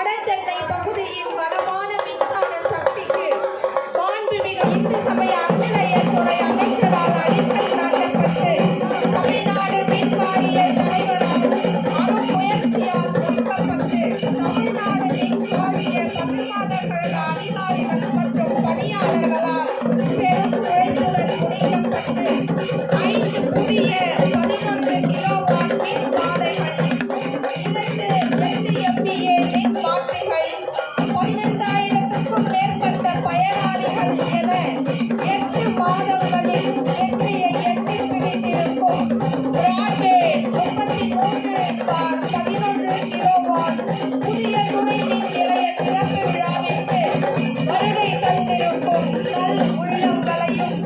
வடசென்னை பகுதியின் வளமான மின்சார சக்திக்கு மாண்புமிகு இந்து சமய அறநிலையத்துறை அமைச்சரால் அடிக்கல் நாட்டப்பட்டு தமிழ்நாடு மின் வாரிய தலைவரால் முயற்சியால் கொடுக்கப்பட்டு தமிழ்நாடு மின் வாரிய தமிழ்நாடு கழக அதிகாரிகள் மற்றும் பணியாளர்களால் பெரும் உழைப்புடன் முடிக்கப்பட்டு 5 புதிய 11 கிலோவாட் மின் பாதைகள் 2 MVA மின் பாட்டிகள் 15,000க்கும் மேற்பட்ட பயனாளிகள் என 8 மாதங்களில் வெற்றியை எட்டி பிடித்திருக்கும் பிராட்வே 33/11 கிலோவாட் புதிய துணை மின் நிலைய திறப்பு விழாவிற்கு வருகை தந்திருக்கும் நல் உள்ளங்களையும்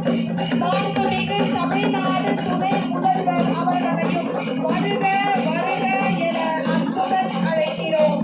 மாண்புமிகு தமிழ்நாடு துணை முதல்வர் அவர்களையும் வருக வருக என அன்புடன் அழைக்கிறோம்.